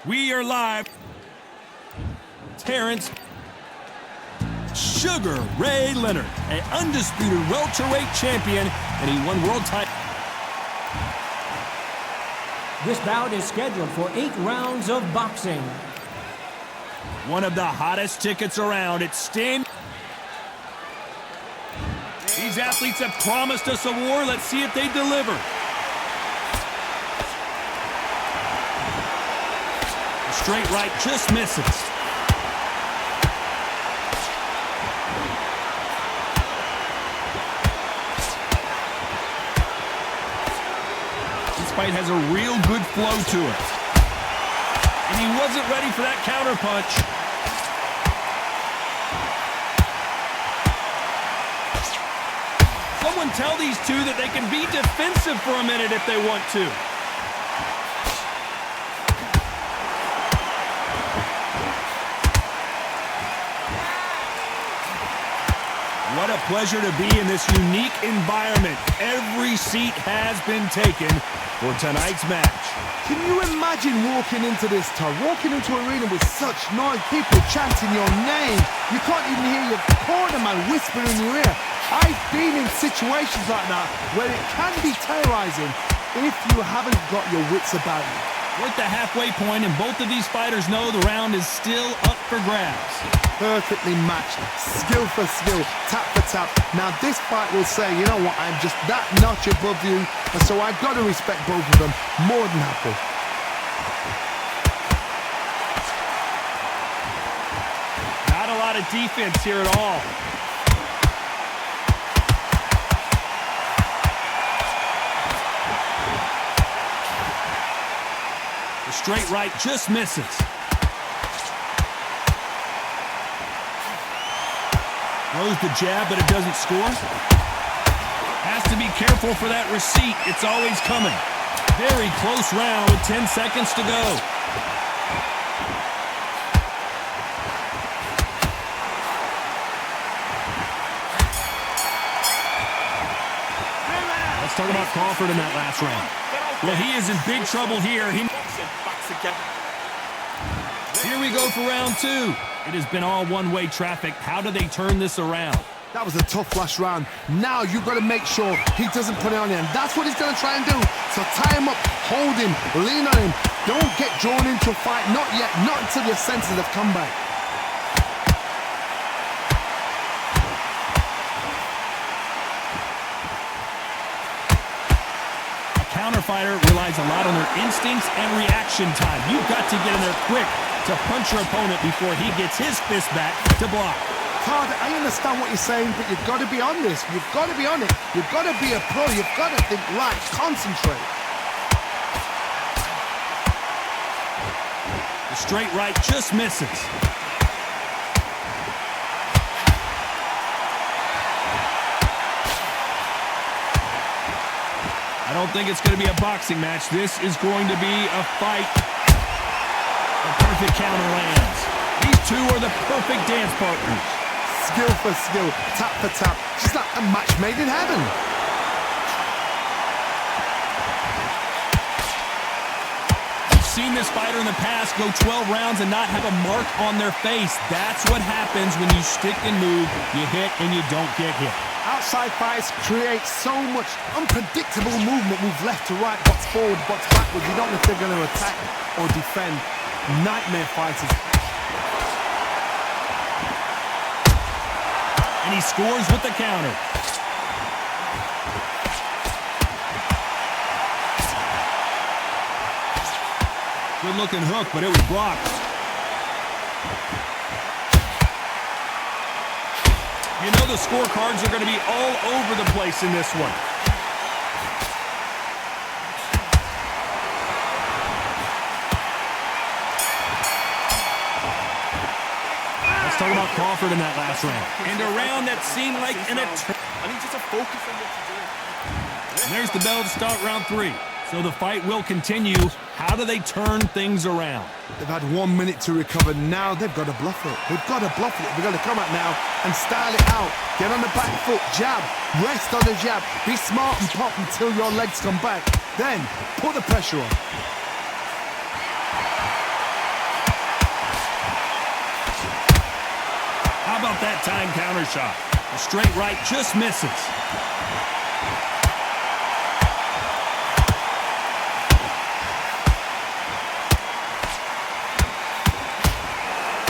We are live. Terence Sugar Ray Leonard, an undisputed welterweight champion, and he won world title. This bout is scheduled for 8 rounds of boxing. One of the hottest tickets around. It's These athletes have promised us a war. Let's see if they deliver. A straight right just misses. This fight has a real good flow to it. And he wasn't ready for that counter punch. Someone tell these two that they can be defensive for a minute if they want to. What a pleasure to be in this unique environment. Every seat has been taken for tonight's match. Can you imagine walking into this town, walking into an arena with such noise, people chanting your name? You can't even hear your corner man whisper in your ear. I've been in situations like that where it can be terrorizing if you haven't got your wits about you. We're at the halfway point, and both of these fighters know the round is still up for grabs. Perfectly matched, skill for skill, tap for tap. Now this fight will say, you know what, I'm just that notch above you, and so I've got to respect both of them more than happy. Not a lot of defense here at all. The straight right just misses. Throws the jab, but it doesn't score. Has to be careful for that receipt. It's always coming. Very close round with 10 seconds to go. Let's talk about Crawford in that last round. Well, he is in big trouble here. Here we go for round 2. It has been all one-way traffic. How do they turn this around? That was a tough last round. Now you've got to make sure he doesn't put it on you, and that's what he's going to try and do. So tie him up, hold him, lean on him. Don't get drawn into a fight. Not yet. Not until your senses have come back. Counter fighter relies a lot on their instincts and reaction time. You've got to get in there quick to punch your opponent before he gets his fist back to block. Todd, I understand what you're saying, but you've got to be on this. You've got to be on it. You've got to be a pro. You've got to think right. Concentrate. The straight right just misses. I don't think it's going to be a boxing match. This is going to be a fight. A perfect counter lands. These two are the perfect dance partners. Skill for skill, tap for tap. Just like a match made in heaven. I've seen this fighter in the past go 12 rounds and not have a mark on their face. That's what happens when you stick and move. You hit and you don't get hit. Outside fights create so much unpredictable movement. Move left to right, box forward, box backwards. You don't know if they're going to attack or defend. Nightmare fighters. And he scores with the counter. Good looking hook, but it was blocked. You know the scorecards are going to be all over the place in this one. Let's talk about Crawford in that last round. And a round that seemed like an eternity. I need you to focus on what you're doing. And there's the bell to start round 3. So the fight will continue. How do they turn things around? They've had 1 minute to recover. Now they've got to bluff it. They've got to bluff it. They've got to come out now and style it out. Get on the back foot, jab, rest on the jab. Be smart and pop until your legs come back. Then put the pressure on. about that time counter shot? A straight right just misses.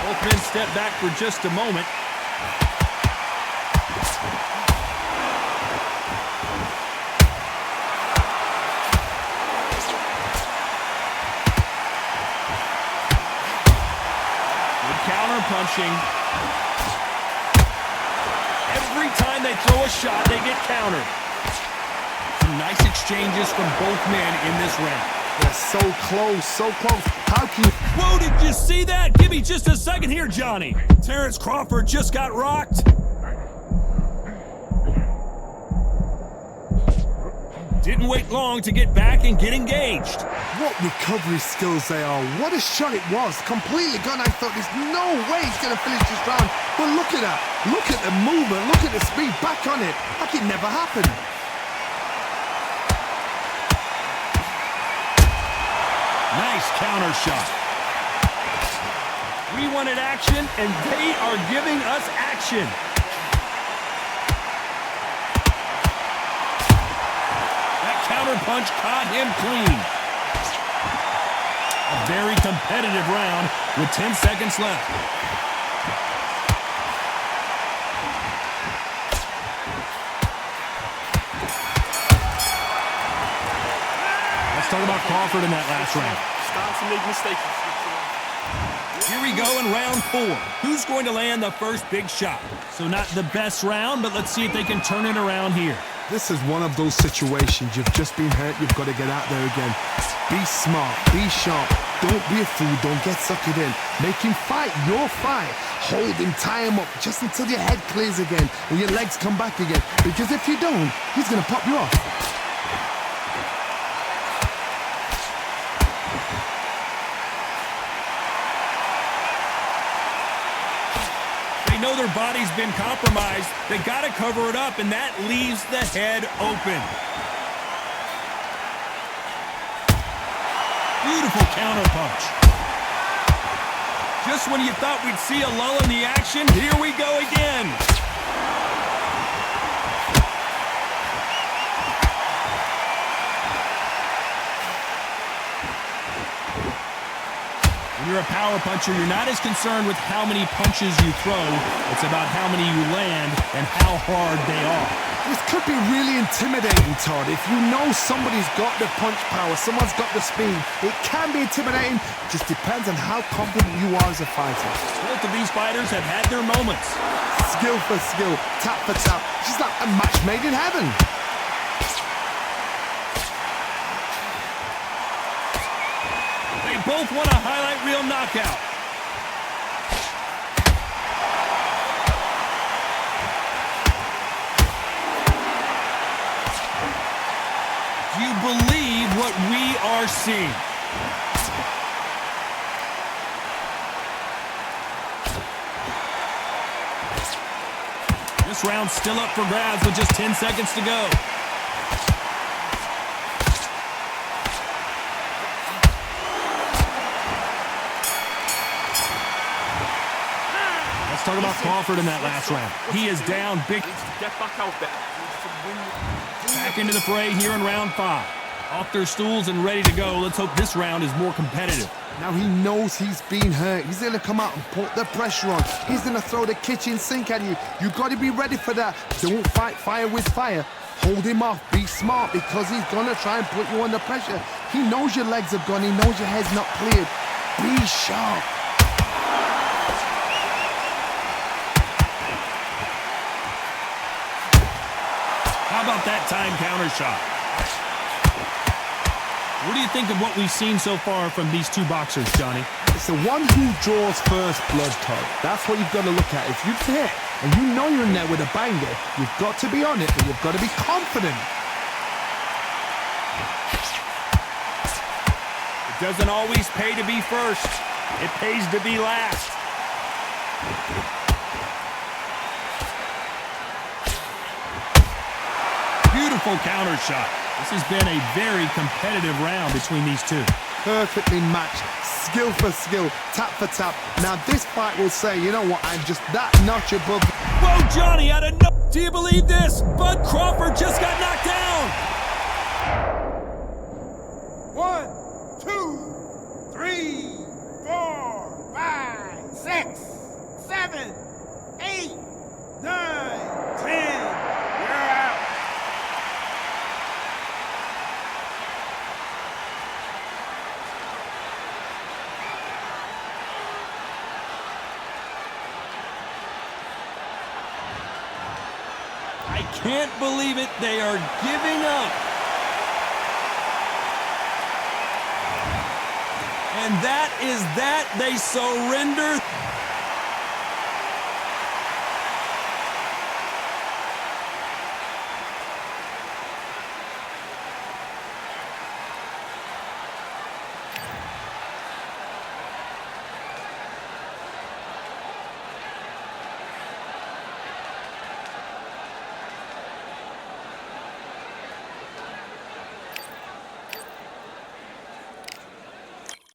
Both men step back for just a moment. Punching. Every time they throw a shot, they get countered. Some nice exchanges from both men in this round. They're so close, so close. How can you... Whoa, did you see that? Give me just a second here, Johnny. Terence Crawford just got rocked. Didn't wait long to get back and get engaged. What recovery skills they are. What a shot it was. Completely gone. I thought there's no way he's going to finish this round. But look at that. Look at the movement. Look at the speed. Back on it. Like it never happened. Nice counter shot. We wanted action, and they are giving us action. Counter punch caught him clean. A very competitive round with 10 seconds left. Let's talk about Crawford in that last round. Starting to make mistakes. Here we go in round 4. Who's going to land the first big shot? So not the best round, but let's see if they can turn it around here. This is one of those situations. You've just been hurt. You've got to get out there again. Be smart. Be sharp. Don't be a fool. Don't get suckered in. Make him fight your fight. Hold him. Tie him up just until your head clears again and your legs come back again. Because if you don't, he's going to pop you off. Know their body's been compromised. They got to cover it up, and that leaves the head open. Beautiful counter punch. Just when you thought we'd see a lull in the action, here we go again. When you're a power puncher, you're not as concerned with how many punches you throw. It's about how many you land and how hard they are. This could be really intimidating, Todd. If you know somebody's got the punch power, someone's got the speed, it can be intimidating. Just depends on how confident you are as a fighter. Both of these fighters have had their moments. Skill for skill, tap for tap. It's like a match made in heaven. Both want a highlight reel knockout. Do you believe what we are seeing? This round's still up for grabs with just 10 seconds to go. Talk about Crawford in that last round. He is down big. Get back out there. Back into the fray here in round 5. Off their stools and ready to go. Let's hope this round is more competitive. Now he knows he's been hurt. He's going to come out and put the pressure on. He's going to throw the kitchen sink at you. You've got to be ready for that. Don't fight fire with fire. Hold him off. Be smart because he's going to try and put you under pressure. He knows your legs are gone. He knows your head's not cleared. Be sharp. How about that time counter shot? What do you think of what we've seen so far from these two boxers, Johnny? It's the one who draws first blood, Todd. That's what you've got to look at. If you've hit and you know you're in there with a banger, you've got to be on it, but you've got to be confident. It doesn't always pay to be first. It pays to be last. Beautiful counter shot. This has been a very competitive round between these two. perfectly matched, skill for skill, tap for tap. Now this fight will say, you know what, I'm just that notch above. Whoa, Johnny, out of no... Do you believe this? Bud Crawford just got knocked down. 1, 2, 3, 4, 5, 6, 7, 8, 9, 10. You're out. I can't believe it. They are giving up. And that is that. They surrender.